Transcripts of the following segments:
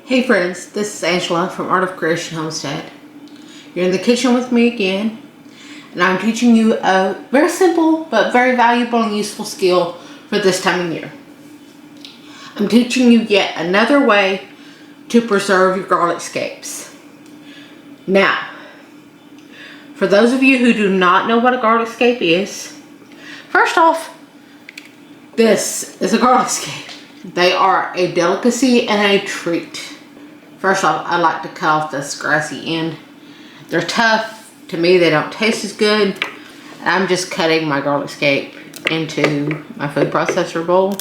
Hey friends, this is Angela from Art of Creation Homestead. You're in the kitchen with me again, and I'm teaching you a very simple but very valuable and useful skill for this time of year. I'm teaching you yet another way to preserve your garlic scapes. Now, for those of you who do not know what a garlic scape is, first off, this is a garlic scape. They are a delicacy and a treat. First off, I like to cut off this grassy end. They're tough. To me, they don't taste as good. I'm just cutting my garlic scape into my food processor bowl.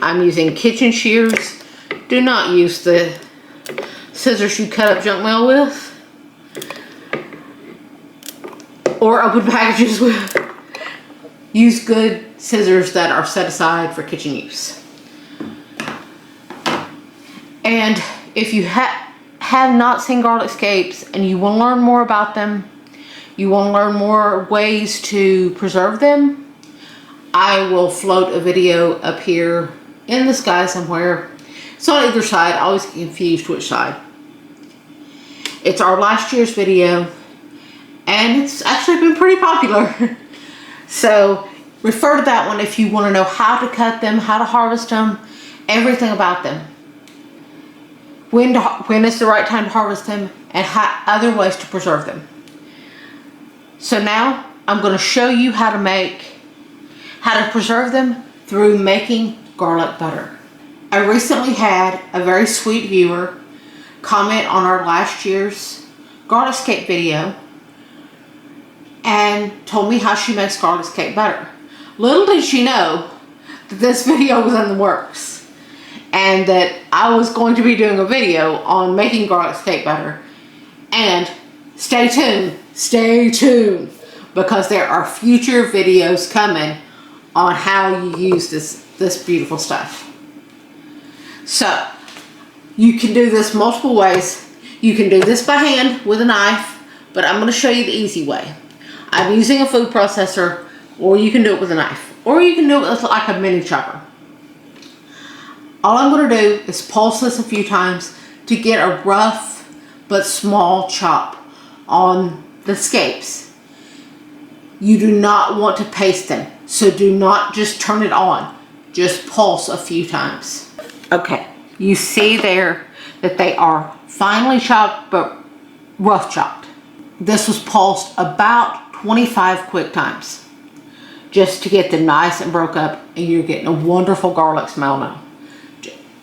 I'm using kitchen shears. Do not use the scissors you cut up junk mail with, or open packages with. Use good scissors that are set aside for kitchen use. And if you have not seen garlic scapes and you want to learn more about them, you want to learn more ways to preserve them, I will float a video up here in the sky somewhere. It's on either side. I always get confused which side. It's our last year's video, and it's actually been pretty popular. So refer to that one if you want to know how to cut them, how to harvest them, everything about them. When is the right time to harvest them, and other ways to preserve them. So now I'm going to show you how to preserve them through making garlic butter. I recently had a very sweet viewer comment on our last year's garlic scape video and told me how she makes garlic scape butter. Little did she know that this video was in the works, and that I was going to be doing a video on making garlic scape butter. And stay tuned, because there are future videos coming on how you use this beautiful stuff. So you can do this multiple ways. You can do this by hand with a knife, but I'm going to show you the easy way. I'm using a food processor, or you can do it with a knife, or you can do it with like a mini chopper. All I'm going to do is pulse this a few times to get a rough but small chop on the scapes. You do not want to paste them, so do not just turn it on. Just pulse a few times. Okay, you see there that they are finely chopped but rough chopped. This was pulsed about 25 quick times just to get them nice and broke up, and you're getting a wonderful garlic smell now.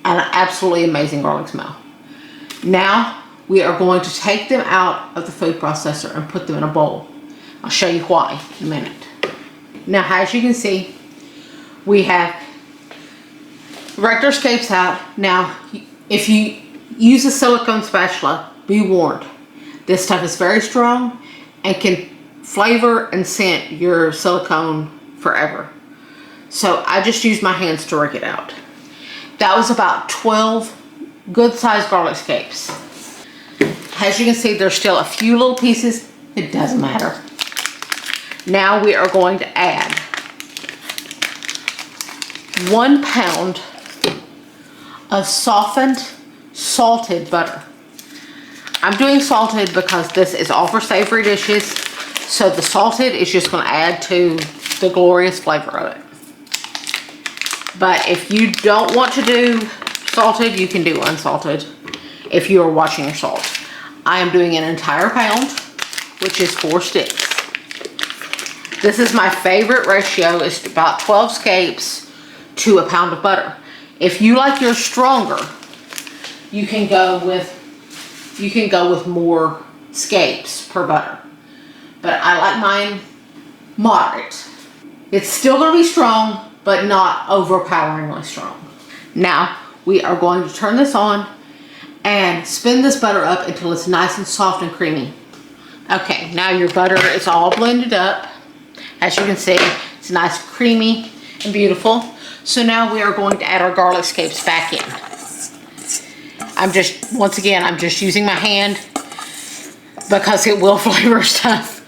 An absolutely amazing garlic smell. Now we are going to take them out of the food processor and put them in a bowl. I'll show you why in a minute. Now, as you can see, we have raked our scapes out. Now, if you use a silicone spatula, be warned. This stuff is very strong and can flavor and scent your silicone forever. So I just used my hands to rake it out. That was about 12 good-sized garlic scapes. As you can see, there's still a few little pieces. It doesn't matter. Now we are going to add 1 pound of softened, salted butter. I'm doing salted because this is all for savory dishes, so the salted is just going to add to the glorious flavor of it. But if you don't want to do salted, you can do unsalted if you are watching your salt. I am doing an entire pound, which is 4 sticks. This is my favorite ratio. It's about 12 scapes to a pound of butter. If you like yours stronger, you can go with more scapes per butter. But I like mine moderate. It's still going to be strong, but not overpoweringly strong. Now we are going to turn this on and spin this butter up until it's nice and soft and creamy. Okay, now your butter is all blended up. As you can see, it's nice, creamy, and beautiful. So now we are going to add our garlic scapes back in. I'm just using my hand because it will flavor stuff.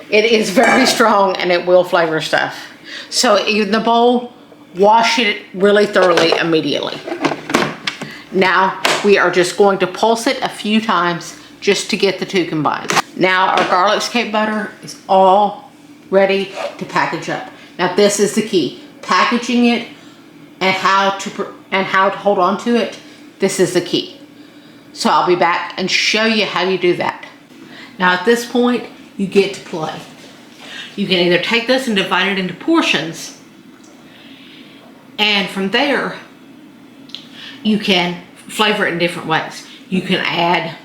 It is very strong and it will flavor stuff. So in the bowl, wash it really thoroughly immediately. Now we are just going to pulse it a few times just to get the two combined. Now our garlic scape butter is all ready to package up. Now this is the key. Packaging it and how to hold on to it. This is the key. So I'll be back and show you how you do that. Now at this point, you get to play. You can either take this and divide it into portions, and from there, you can flavor it in different ways. You can add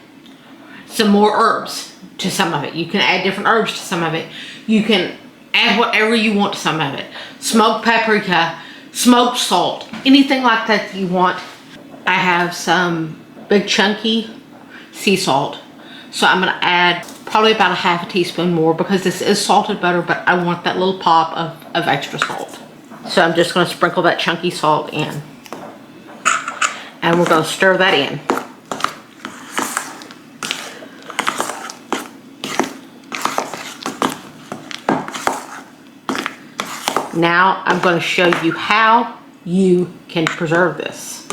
some more herbs to some of it. You can add different herbs to some of it. You can add whatever you want to some of it. Smoked paprika, smoked salt, anything like that you want. I have some big chunky sea salt. So I'm gonna add probably about a half a teaspoon more because this is salted butter, but I want that little pop of extra salt. So I'm just gonna sprinkle that chunky salt in. And we're gonna stir that in. Now I'm going to show you how you can preserve this.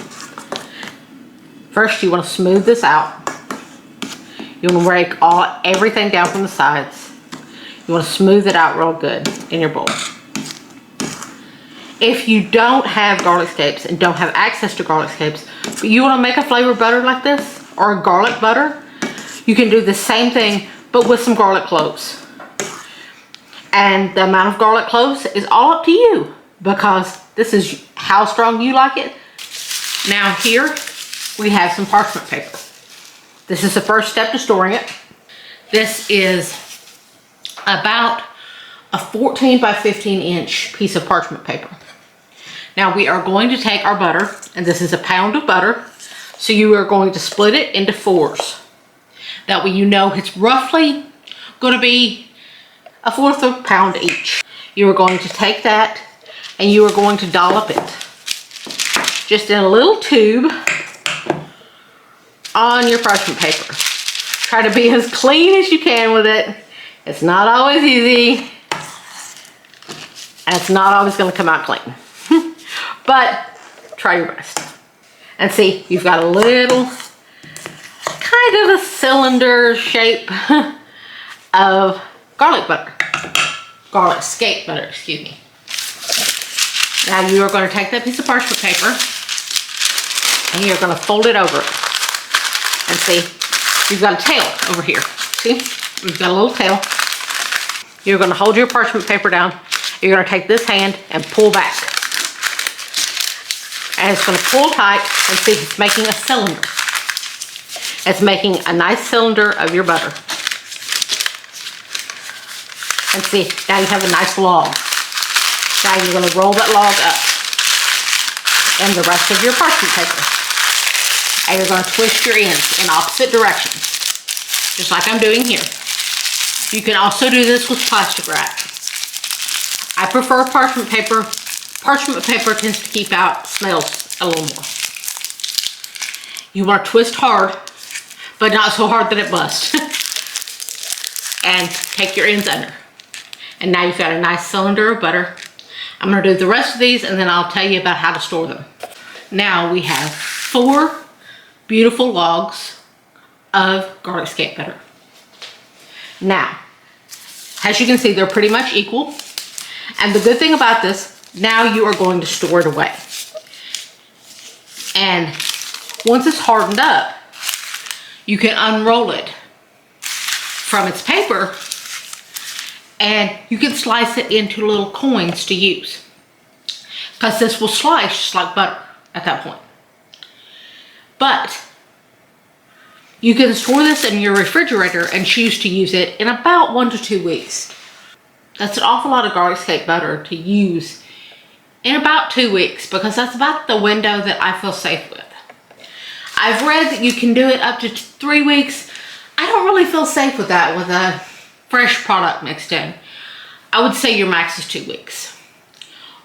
First, you want to smooth this out. You want to rake everything down from the sides. You want to smooth it out real good in your bowl. If you don't have garlic scapes and don't have access to garlic scapes, but you want to make a flavored butter like this, or a garlic butter, you can do the same thing, but with some garlic cloves. And the amount of garlic cloves is all up to you, because this is how strong you like it. Now here we have some parchment paper. This is the first step to storing it. This is about a 14 by 15 inch piece of parchment paper. Now we are going to take our butter, and this is a pound of butter. So you are going to split it into 4s. That way you know it's roughly going to be a 1/4 of a pound each. You are going to take that and you are going to dollop it just in a little tube on your parchment paper. Try to be as clean as you can with it. It's not always easy, and it's not always going to come out clean. But try your best. And see, you've got a little kind of a cylinder shape of garlic butter. Garlic scape butter, excuse me. Now you are going to take that piece of parchment paper and you're going to fold it over it. And see, you've got a tail over here. See, we've got a little tail. You're going to hold your parchment paper down. You're going to take this hand and pull back. And it's going to pull tight, and see, it's making a cylinder. It's making a nice cylinder of your butter. And see, now you have a nice log. Now you're going to roll that log up in the rest of your parchment paper. And you're going to twist your ends in opposite directions, just like I'm doing here. You can also do this with plastic wrap. I prefer parchment paper. Parchment paper tends to keep out smells a little more. You want to twist hard, but not so hard that it busts. And take your ends under. And now you've got a nice cylinder of butter. I'm going to do the rest of these, and then I'll tell you about how to store them. Now we have 4 beautiful logs of garlic scape butter. Now, as you can see, they're pretty much equal. And the good thing about this, now you are going to store it away. And once it's hardened up, you can unroll it from its paper, and you can slice it into little coins to use, because this will slice just like butter at that point. But you can store this in your refrigerator and choose to use it in about 1 to 2 weeks. That's an awful lot of garlic scape butter to use in about 2 weeks, because that's about the window that I feel safe with. I've read that you can do it up to 3 weeks. I don't really feel safe with that with a fresh product mixed in. I would say your max is 2 weeks.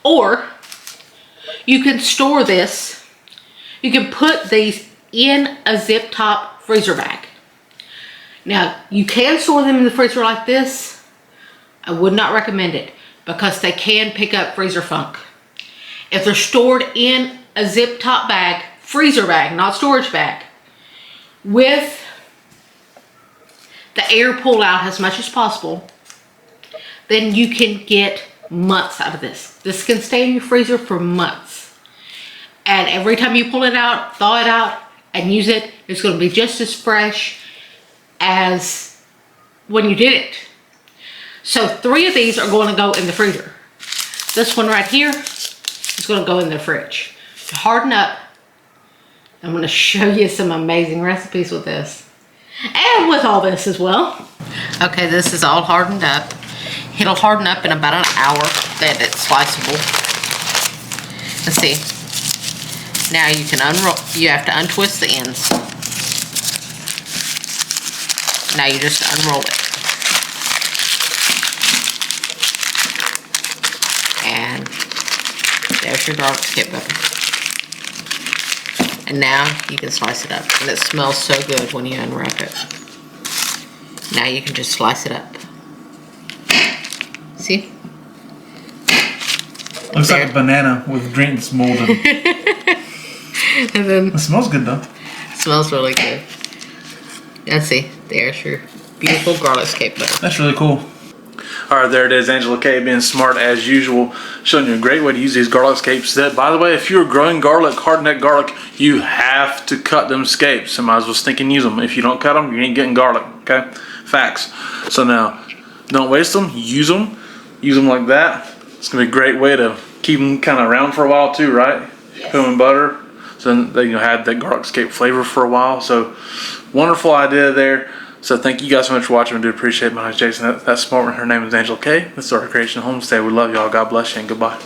Or you can store this, you can put these in a zip top freezer bag. Now you can store them in the freezer like this. I would not recommend it, because they can pick up freezer funk. If they're stored in a zip top bag freezer bag, not storage bag, with the air pulled out as much as possible, then you can get months out of this. This can stay in your freezer for months. And every time you pull it out, thaw it out, and use it, it's going to be just as fresh as when you did it. So 3 of these are going to go in the freezer. This one right here is going to go in the fridge. To harden up, I'm going to show you some amazing recipes with this. And with all this as well. Okay, this is all hardened up. It'll harden up in about an hour that it's sliceable. Let's see. Now you can unroll, you have to untwist the ends. Now you just unroll it. And there's your garlic scape butter. And now you can slice it up. And it smells so good when you unwrap it. Now you can just slice it up. See? Looks like a banana with drinks molded. And then it smells good though. It smells really good. Let's see. There's your beautiful garlic scape butter. That's really cool. Alright, there it is. Angela K being smart as usual, showing you a great way to use these garlic scapes. That, by the way, if you're growing garlic, hardneck garlic, you have to cut them scapes. So might as well stink and use them. If you don't cut them, you ain't getting garlic. Okay? Facts. So now, don't waste them. Use them. Use them like that. It's going to be a great way to keep them kind of around for a while too, right? Yes. Put them in butter. So then they have that garlic scape flavor for a while. So wonderful idea there. So thank you guys so much for watching. I do appreciate it. My name is Jason. That's smart. Her name is Angela K. This is our Creation Homestead. We love y'all. God bless you and goodbye.